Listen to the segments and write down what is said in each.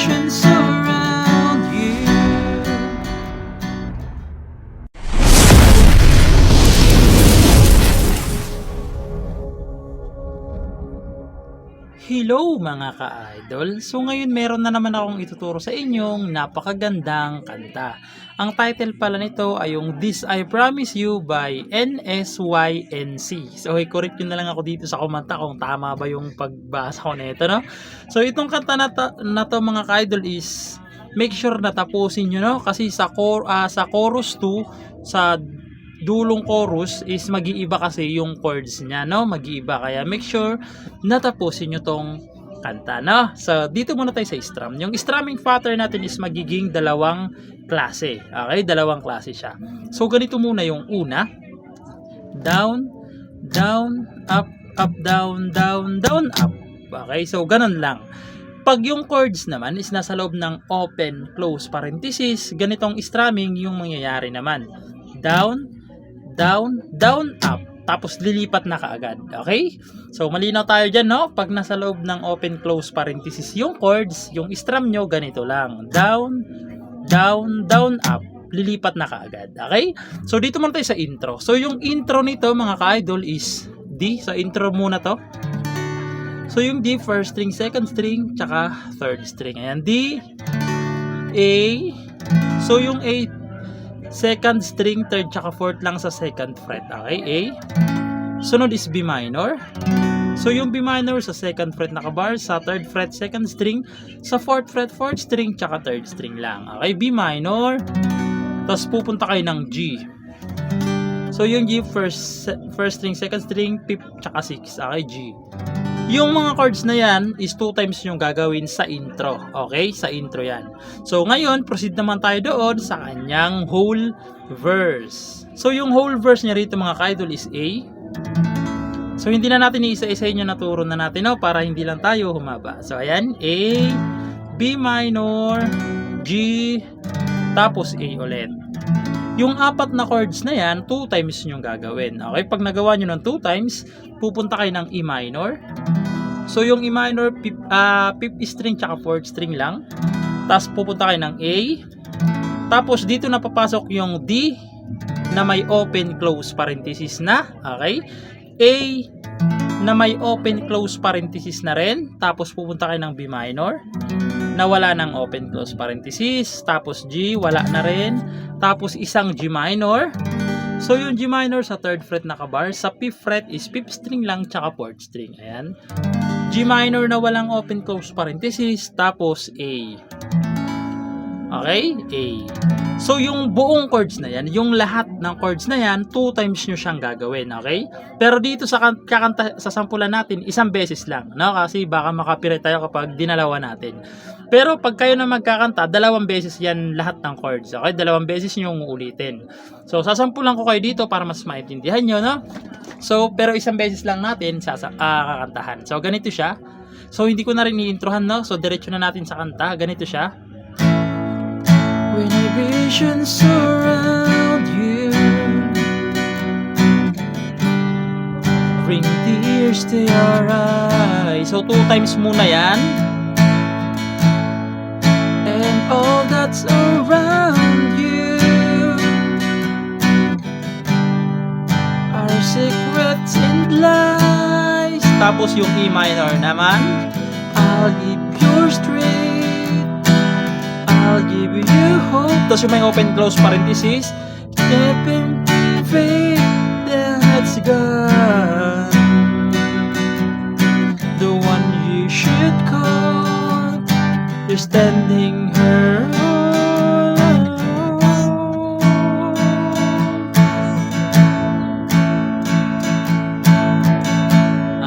visions around you. Hello mga ka-idol! So ngayon meron na naman akong ituturo sa inyong napakagandang kanta. Ang title pala nito ay yung This I Promise You by NSYNC. So i-correct nyo na lang ako dito sa komanta kung tama ba yung pagbasa ko nito, no? So itong kanta na to mga ka-idol is make sure na tapusin nyo, no? Kasi sa chorus 2, sa dulong chorus is mag-iiba kasi yung chords niya, no? Mag-iiba, kaya make sure na tapusin nyo tong kanta, no? So dito muna tayo sa strum. Yung strumming pattern natin is magiging dalawang klase. Okay, dalawang klase siya. So ganito muna yung una. Down, down, up, up, down, down, down, up. Okay, so ganun lang. Pag yung chords naman is nasa loob ng open, close parenthesis, ganitong strumming yung mangyayari naman. Down, down, down, up. Tapos lilipat na kaagad. Okay? So malinaw tayo dyan, no? Pag nasa loob ng open, close parenthesis yung chords, yung strum nyo, ganito lang. Down, down, down, up. Lilipat na kaagad. Okay? So dito muna tayo sa intro. So yung intro nito mga ka-idol is D. So intro muna to. So yung D, first string, second string, tsaka third string. Ayan, D, A. So yung A, second string, third, tsaka fourth lang sa second fret. Okay, A. Sunod is B minor. So yung B minor sa second fret nakabar, sa third fret second string, sa fourth fret fourth string, tsaka third string lang. Okay, B minor. Tapos pupunta kayo ng G. So yung G, first string, second string, fifth, tsaka sixth. Okay, G. Yung mga chords na yan is 2 times yung gagawin sa intro. Okay? Sa intro yan. So, ngayon, proceed naman tayo doon sa kanyang whole verse. So, yung whole verse niya rito mga ka-idol is A. So, hindi na natin iisa-isahin yung naturo na natin, no? Para hindi lang tayo humaba. So, ayan. A, B minor, G, tapos A ulit. Yung apat na chords na yan, 2 times yung gagawin. Okay? Pag nagawa nyo ng 2 times, pupunta kayo ng E minor. So, yung E minor, 5th string tsaka 4th string lang. Tapos, pupunta kayo ng A. Tapos, dito na papasok yung D na may open, close parenthesis na. Okay? A na may open, close parenthesis na rin. Tapos, pupunta kayo ng B minor na wala ng open, close parenthesis. Tapos, G, wala na rin. Tapos, isang G minor. So, yung G minor sa 3rd fret nakabar. Sa 5th fret is 5th string lang tsaka 4th string. Ayan. G minor na walang open, close parenthesis. Tapos, A. Okay? A. So, yung buong chords na yan, yung lahat ng chords na yan, 2 times nyo siyang gagawin. Okay? Pero dito sa kakanta, sa sampulan natin, isang beses lang. No? Kasi baka makapirate tayo kapag dinalawa natin. Pero pag kayo na magkakanta, 2 beses yan lahat ng chords. Okay? 2 beses nyo uulitin. So, sasampulan ko kayo dito para mas maintindihan nyo, no? So, pero isang beses lang natin kakantahan. So, ganito siya. So, hindi ko na rin i-introhan, no? So, diretso na natin sa kanta. Ganito siya. When I vision surround you, bring tears to your eyes. So, 2 times muna yan. And all that's around you are secrets and lies. Tapos yung E minor naman. I'll give you strength, I'll give you hope. Tapos yung may open, close parenthesis. Step in faith, that's God, the one you should call. You're standing her.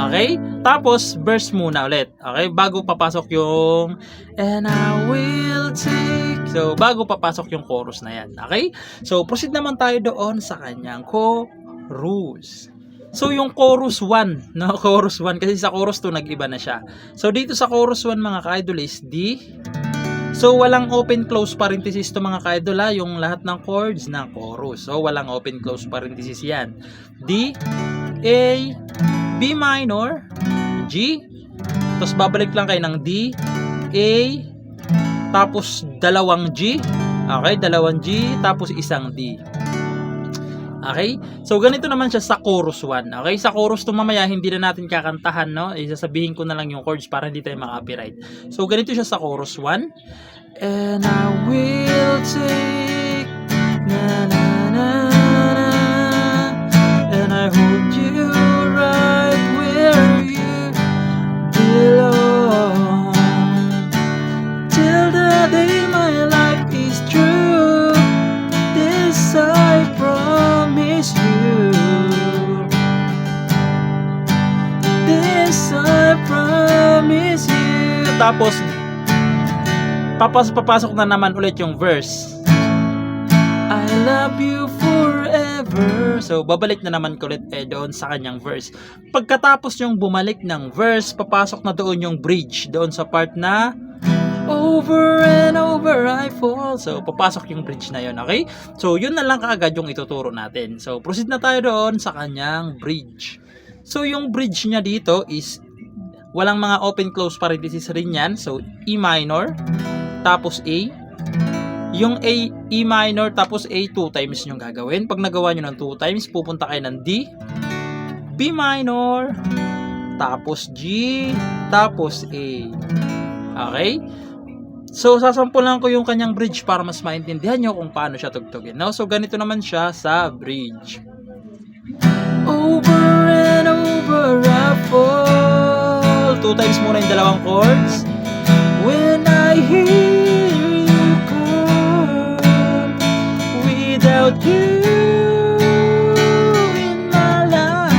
Okay? Tapos, verse muna ulit. Okay? Bago papasok yung and I will take. So, bago papasok yung chorus na yan. Okay? So, proceed naman tayo doon sa kanyang chorus. So, yung chorus 1, no? Chorus 1, kasi sa chorus 2, nag-iba na siya. So, dito sa chorus 1, mga ka-idol, is D. So, walang open, close parenthesis to mga ka-idol, ha? Yung lahat ng chords ng chorus. So, walang open, close parenthesis yan. D, A, B minor, G, tapos babalik lang kayo ng D, A, tapos dalawang G. Okay, dalawang G, tapos isang D. Okay? So, ganito naman siya sa chorus 1. Okay? Sa chorus 2 mamaya, hindi na natin kakantahan, no? Isasabihin ko na lang yung chords para hindi tayo maka-copyright. So, ganito siya sa chorus 1. And I will take na na na na, and I hold you right where you belong, till the day my life is true. This I promise you. This I promise you. Tapos papasok na naman ulit yung verse. I love you forever. So, babalik na naman ulit doon sa kanyang verse. Pagkatapos yung bumalik ng verse, papasok na doon yung bridge. Doon sa part na over and over I fall. So, papasok yung bridge na yun, okay? So, yun na lang kaagad yung ituturo natin. So, proceed na tayo doon sa kanyang bridge. So, yung bridge niya dito is walang mga open-close parenthesis rin yan. So, E minor, tapos A. Yung E minor, tapos A 2 times yung gagawin. Pag nagawa nyo ng 2 times, pupunta kayo ng D, B minor, tapos G, tapos A. Okay? So, sasampulan ko yung kanyang bridge para mas maintindihan nyo kung paano siya tugtugin. No? So, ganito naman siya sa bridge. Over and over I fall. 2 times muna yung dalawang chords. When I hear you call, without you in my life,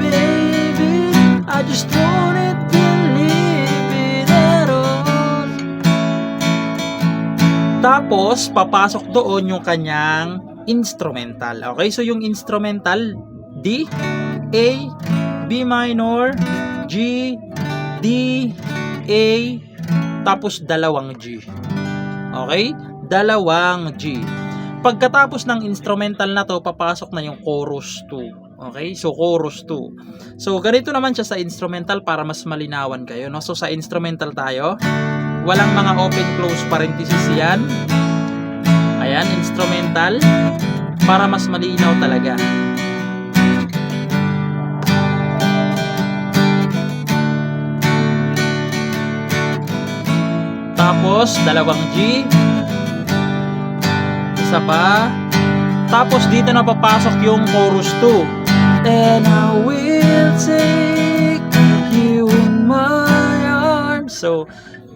baby, I just wanted to live it at all. Tapos, papasok doon yung kanyang instrumental. Okay, so yung instrumental, D, A, B minor, G, D, A, tapos dalawang G. Okay? Dalawang G. Pagkatapos ng instrumental na to, papasok na yung chorus 2. Okay? So, chorus 2. So, ganito naman siya sa instrumental para mas malinawan kayo. No? So, sa instrumental tayo, walang mga open-close parenthesis yan. Ayan, instrumental. Para mas malinaw talaga. Tapos, dalawang G. Isa pa. Tapos, dito na papasok yung chorus 2. And I will take you in my arms. So,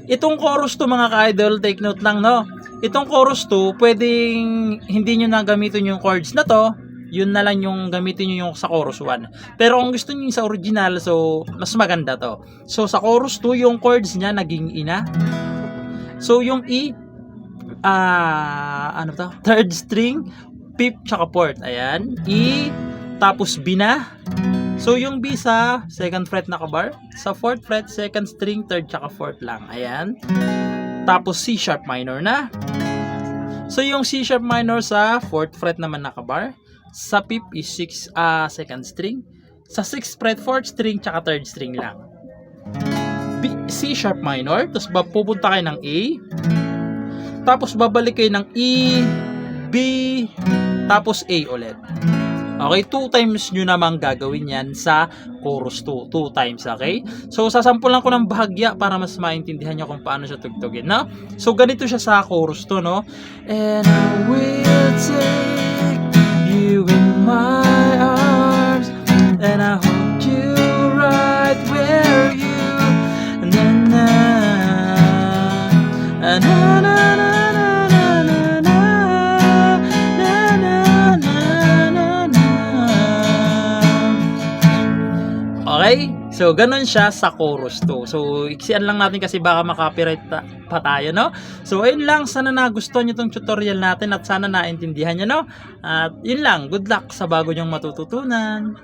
itong chorus 2 mga ka-idol, take note lang, no? Itong chorus 2, pwedeng hindi nyo na gamitin yung chords na to. Yun na lang yung gamitin nyo yung sa chorus 1. Pero kung gusto nyo yung sa original, so, mas maganda to. So, sa chorus 2, yung chords niya naging ina. So, yung E, ano to? Third string, fifth, tsaka fourth. Ayan. E, tapos B na. So, yung B sa second fret na kabar. Sa fourth fret, second string, third, tsaka fourth lang. Ayan. Tapos C sharp minor na. So, yung C sharp minor sa fourth fret naman na kabar. Sa fifth is second string. Sa sixth fret, fourth string, tsaka third string lang. C sharp minor, tapos pupunta kayo ng A, tapos babalik kayo ng E, B, tapos A ulit. Okay, 2 times nyo namang gagawin yan sa chorus 2. 2 times, okay? So, sasampulan ko ng bahagya para mas maintindihan nyo kung paano siya tugtugin, no? So, ganito siya sa chorus 2, no? And I will take you in my arms, and I hold you right where you Okay? So, ganun siya sa chorus 2. So, iksian lang natin kasi baka makapiright pa tayo, no? So, ayun lang. Sana nagustuhan nyo itong tutorial natin at sana naintindihan nyo, no? At yun lang. Good luck sa bago nyong matututunan.